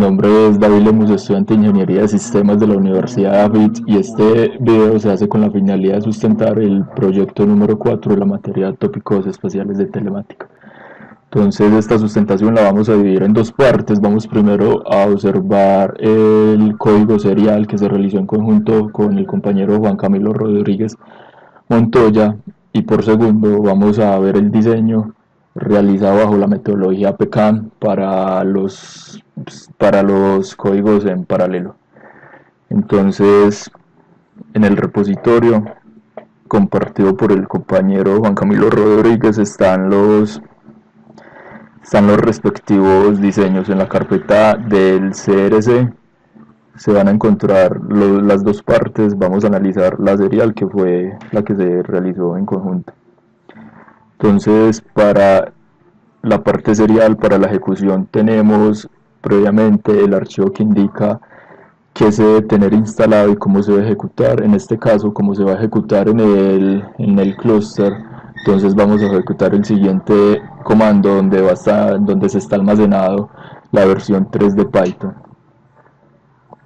nombre es David Lemus, estudiante de Ingeniería de Sistemas de la Universidad de AFIT, y este video se hace con la finalidad de sustentar el proyecto número 4 de la materia Tópicos Espaciales de Telemática. Entonces esta sustentación la vamos a dividir en dos partes. Vamos primero a observar el código serial que se realizó en conjunto con el compañero Juan Camilo Rodríguez Montoya, y por segundo vamos a ver el diseño realizado bajo la metodología PECAM para los códigos en paralelo. Entonces, en el repositorio compartido por el compañero Juan Camilo Rodríguez están los respectivos diseños. En la carpeta del CRC se van a encontrar las dos partes. Vamos a analizar la serial, que fue la que se realizó en conjunto. Entonces, para la parte serial, para la ejecución, tenemos previamente el archivo que indica qué se debe tener instalado y cómo se debe ejecutar. En este caso, como se va a ejecutar en el clúster, entonces vamos a ejecutar el siguiente comando donde se está almacenado la versión 3 de Python.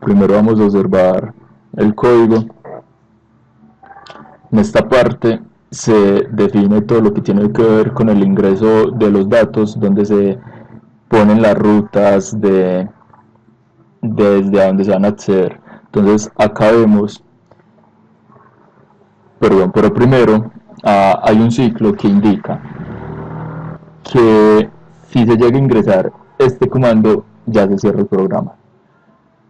Primero vamos a observar el código. En esta parte se define todo lo que tiene que ver con el ingreso de los datos, donde se ponen las rutas desde donde se van a acceder. Entonces acá vemos, pero primero hay un ciclo que indica que si se llega a ingresar este comando ya se cierra el programa,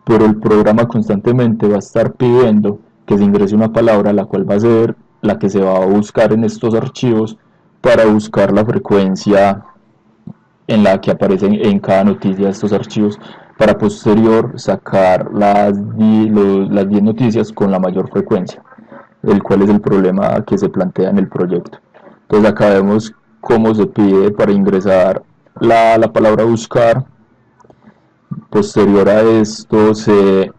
pero el programa constantemente va a estar pidiendo que se ingrese una palabra, la cual va a ser la que se va a buscar en estos archivos para buscar la frecuencia en la que aparecen en cada noticia de estos archivos, para posterior sacar las 10 noticias con la mayor frecuencia, el cual es el problema que se plantea en el proyecto. Entonces acá vemos cómo se pide para ingresar la palabra buscar. Posterior a esto se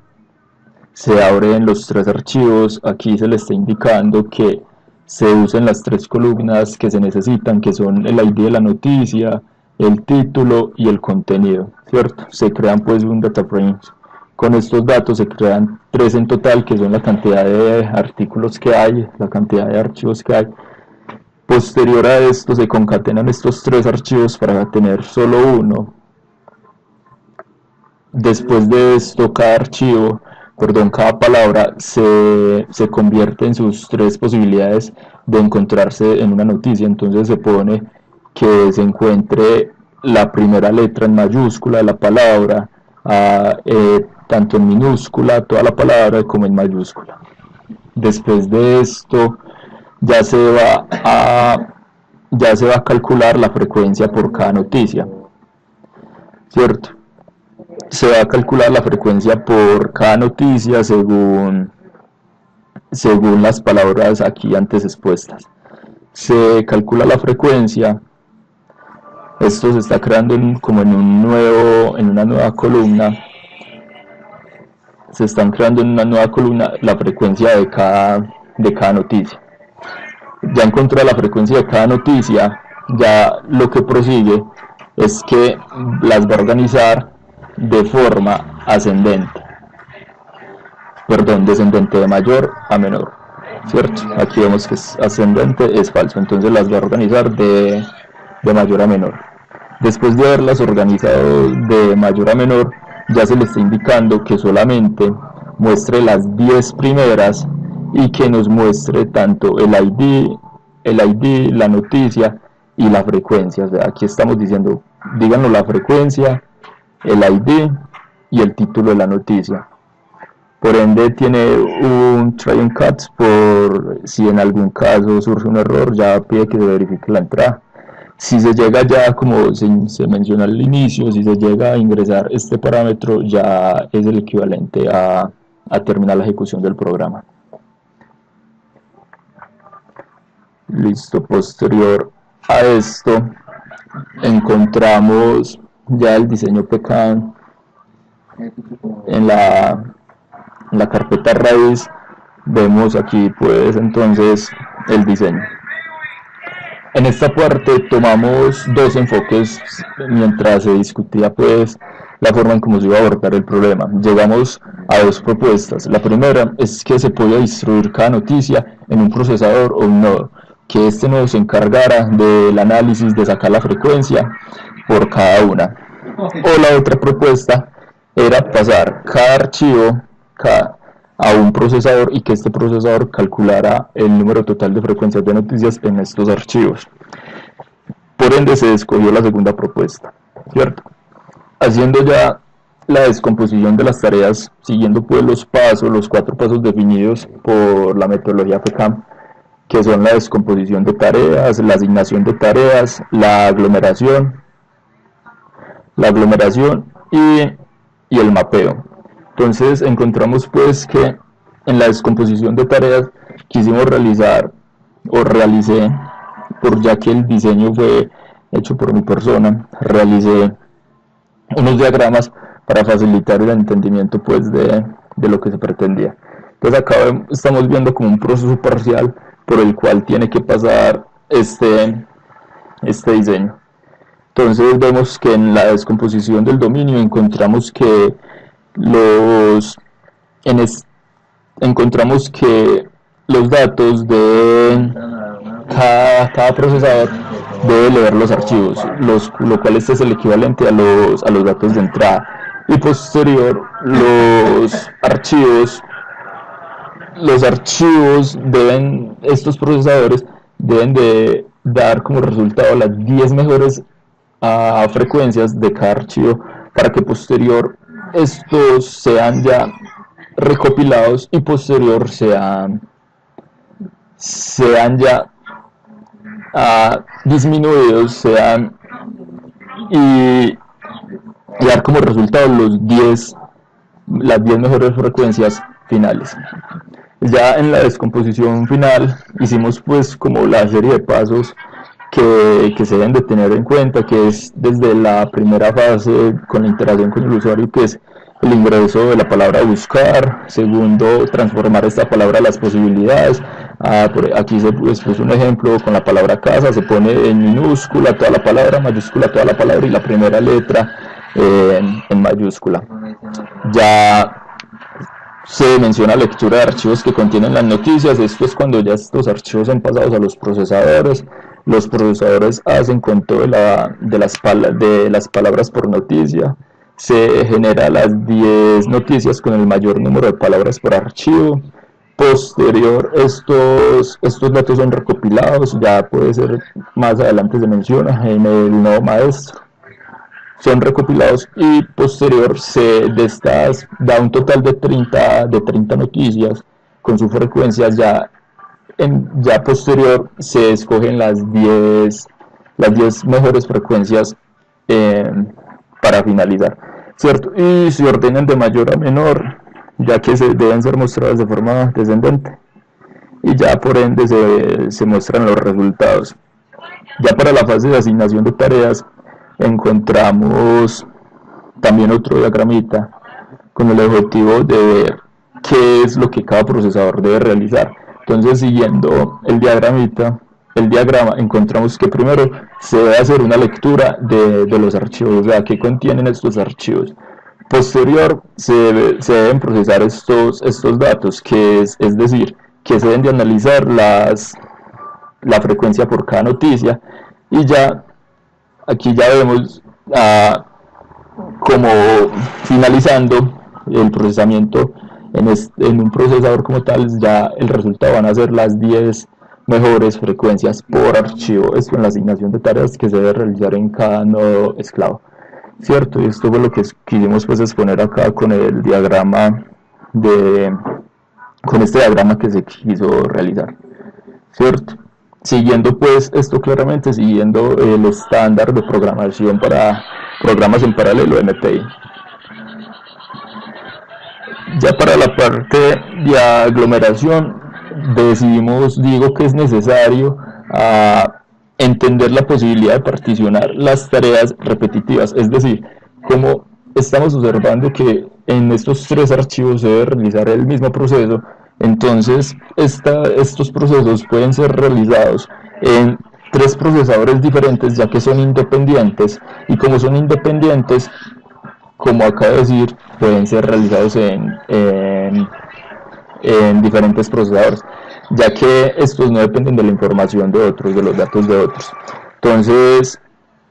abren los tres archivos. Aquí se le está indicando que se usen las tres columnas que se necesitan, que son el ID de la noticia, el título y el contenido, ¿cierto? Se crean pues un data frame. Con estos datos se crean 3 en total, que son la cantidad de artículos que hay, la cantidad de archivos que hay. Posterior a esto se concatenan estos 3 archivos para tener solo uno. Después de esto, cada palabra se convierte en sus 3 posibilidades de encontrarse en una noticia. Entonces se pone que se encuentre la primera letra en mayúscula de la palabra, tanto en minúscula toda la palabra como en mayúscula. Después de esto ya se va a calcular la frecuencia por cada noticia, ¿cierto? Se va a calcular la frecuencia por cada noticia según las palabras aquí antes expuestas. Se calcula la frecuencia. Esto se está creando en una nueva columna. Se están creando en una nueva columna la frecuencia de cada noticia. Ya encontré la frecuencia de cada noticia. Ya lo que prosigue es que las va a organizar de forma descendente de mayor a menor, ¿cierto? Aquí vemos que es ascendente, es falso, entonces las va a organizar de mayor a menor. Después de haberlas organizado de mayor a menor, ya se le está indicando que solamente muestre las 10 primeras y que nos muestre tanto el ID, la noticia y la frecuencia. O sea, aquí estamos diciendo, díganos la frecuencia, el ID y el título de la noticia. Por ende tiene un try and catch por si en algún caso surge un error, ya pide que se verifique la entrada. Si se llega ya, como se menciona al inicio, si se llega a ingresar este parámetro, ya es el equivalente a terminar la ejecución del programa. Listo. Posterior a esto encontramos ya el diseño PECAM en la carpeta raíz. Vemos aquí pues entonces el diseño. En esta parte tomamos dos enfoques mientras se discutía pues la forma en cómo se iba a abordar el problema. Llegamos a dos propuestas. La primera es que se podía distribuir cada noticia en un procesador o un nodo, que este nodo se encargara del análisis, de sacar la frecuencia por cada una. O la otra propuesta era pasar cada archivo a un procesador y que este procesador calculara el número total de frecuencias de noticias en estos archivos. Por ende se escogió la segunda propuesta, ¿cierto? Haciendo ya la descomposición de las tareas, siguiendo pues los cuatro pasos definidos por la metodología FECAM, que son la descomposición de tareas, la asignación de tareas, la aglomeración y el mapeo. Entonces encontramos pues que en la descomposición de tareas quisimos realicé, por ya que el diseño fue hecho por mi persona, realicé unos diagramas para facilitar el entendimiento pues de lo que se pretendía. Entonces acá estamos viendo como un proceso parcial por el cual tiene que pasar este diseño. Entonces vemos que en la descomposición del dominio encontramos que los datos de cada procesador debe leer los archivos, lo cual este es el equivalente a los datos de entrada, y posterior estos procesadores deben de dar como resultado las 10 mejores frecuencias de cada archivo, para que posterior estos sean ya recopilados y posterior sean ya disminuidos, y dar como resultado las 10 mejores frecuencias finales. Ya en la descomposición final hicimos pues como la serie de pasos que se deben de tener en cuenta, que es desde la primera fase con la interacción con el usuario, que es el ingreso de la palabra buscar. Segundo, transformar esta palabra a las posibilidades. Aquí se puso un ejemplo con la palabra casa, se pone en minúscula toda la palabra, mayúscula toda la palabra y la primera letra en mayúscula. Ya se menciona lectura de archivos que contienen las noticias. Esto es cuando ya estos archivos son pasados a los procesadores. Los procesadores hacen conteo de las palabras por noticia. Se genera las 10 noticias con el mayor número de palabras por archivo. Posterior, estos datos son recopilados, ya puede ser más adelante se menciona en el nodo maestro. Son recopilados y posterior de estas da un total de 30 noticias con sus frecuencias. Ya posterior se escogen las 10 mejores frecuencias para finalizar, ¿cierto? Y se ordenan de mayor a menor, ya que deben ser mostradas de forma descendente, y ya por ende se muestran los resultados. Ya para la fase de asignación de tareas encontramos también otro diagramita con el objetivo de ver qué es lo que cada procesador debe realizar. Entonces, siguiendo el diagrama, encontramos que primero se debe hacer una lectura de los archivos, o sea, qué contienen estos archivos. Posterior, se deben procesar estos datos, es decir, que se deben de analizar la frecuencia por cada noticia, y ya aquí ya vemos como finalizando el procesamiento en un procesador como tal. Ya el resultado van a ser las 10 mejores frecuencias por archivo, esto en la asignación de tareas que se debe realizar en cada nodo esclavo, ¿cierto? Y esto fue lo que quisimos pues exponer acá con el diagrama con este diagrama que se quiso realizar, ¿cierto? Siguiendo pues esto claramente, siguiendo el estándar de programación para programas en paralelo, MPI. Ya para la parte de aglomeración digo que es necesario entender la posibilidad de particionar las tareas repetitivas, es decir, como estamos observando que en estos 3 archivos se debe realizar el mismo proceso, entonces estos procesos pueden ser realizados en 3 procesadores diferentes, ya que son independientes, y como son independientes como acabo de decir, pueden ser realizados en diferentes procesadores, ya que estos no dependen de la información de otros, de los datos de otros. Entonces,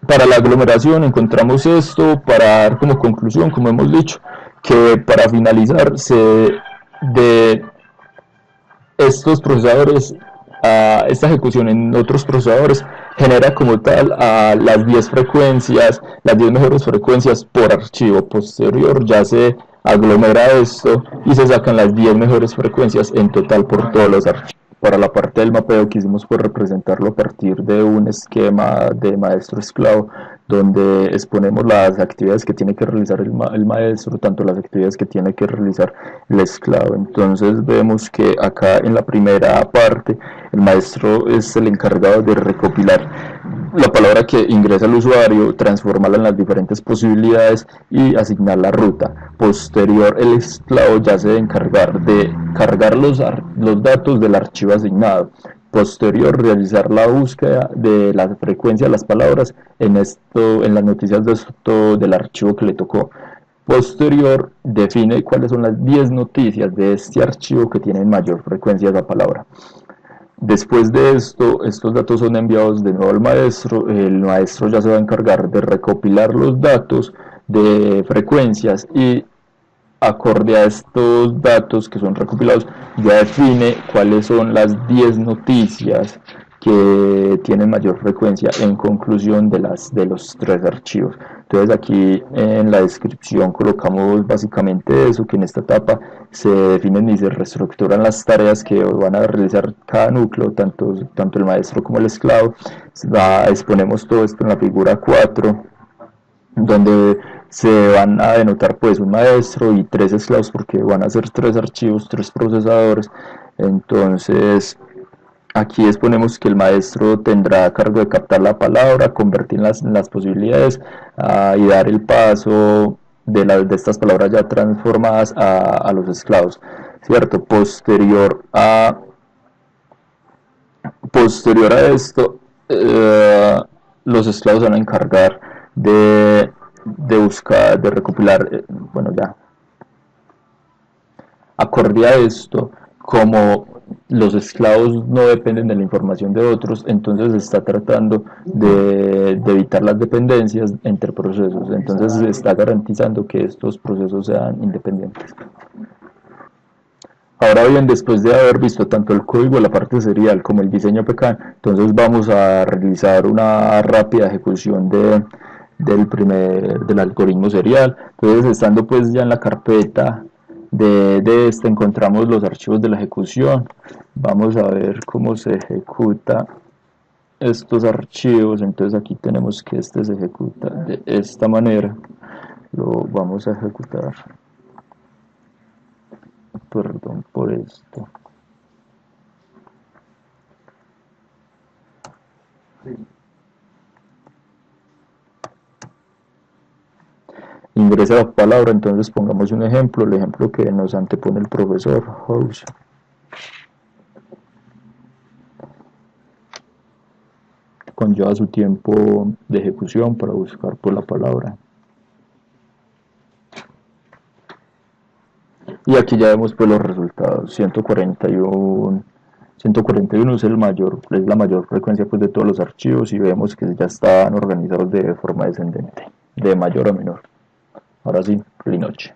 para la aglomeración encontramos esto, para dar como conclusión, como hemos dicho, que para finalizar, de estos procesadores, esta ejecución en otros procesadores genera como tal a las 10 frecuencias, las 10 mejores frecuencias por archivo. Posterior ya se aglomera esto y se sacan las 10 mejores frecuencias en total por todos los archivos. Para la parte del mapeo quisimos pues representarlo a partir de un esquema de maestro esclavo, donde exponemos las actividades que tiene que realizar el maestro, tanto las actividades que tiene que realizar el esclavo. Entonces vemos que acá en la primera parte el maestro es el encargado de recopilar la palabra que ingresa el usuario, transformarla en las diferentes posibilidades y asignar la ruta. Posterior, el esclavo ya se debe encargar de cargar los datos del archivo asignado. Posterior, realizar la búsqueda de la frecuencia de las palabras en las noticias del archivo que le tocó. Posterior, define cuáles son las 10 noticias de este archivo que tienen mayor frecuencia de la palabra. Después de esto, estos datos son enviados de nuevo al maestro. El maestro ya se va a encargar de recopilar los datos de frecuencias y acorde a estos datos que son recopilados, ya define cuáles son las 10 noticias que tienen mayor frecuencia en conclusión de los 3 archivos. Entonces aquí en la descripción colocamos básicamente eso, que en esta etapa se definen y se reestructuran las tareas que van a realizar cada núcleo, tanto el maestro como el esclavo. Exponemos todo esto en la figura 4, donde se van a denotar pues un maestro y 3 esclavos, porque van a ser 3 archivos, 3 procesadores. Entonces aquí exponemos que el maestro tendrá a cargo de captar la palabra, convertir en las posibilidades y dar el paso de estas palabras ya transformadas a los esclavos, ¿cierto? Posterior a esto, los esclavos van a encargar de buscar, de recopilar, bueno, ya. Acorde a esto, como los esclavos no dependen de la información de otros, entonces se está tratando de evitar las dependencias entre procesos, entonces se está garantizando que estos procesos sean independientes. Ahora bien, después de haber visto tanto el código, la parte serial, como el diseño PK, entonces vamos a realizar una rápida ejecución del algoritmo serial. Entonces, estando pues ya en la carpeta de este, encontramos los archivos de la ejecución. Vamos a ver cómo se ejecuta estos archivos. Entonces aquí tenemos que este se ejecuta de esta manera. Lo vamos a ejecutar. Perdón por esto. Ingresa la palabra, entonces pongamos un ejemplo, el ejemplo que nos antepone el profesor House. Conlleva su tiempo de ejecución para buscar por la palabra. Y aquí ya vemos pues los resultados. 141 es la mayor frecuencia pues de todos los archivos, y vemos que ya están organizados de forma descendente, de mayor a menor. Ahora sí, feliz noche.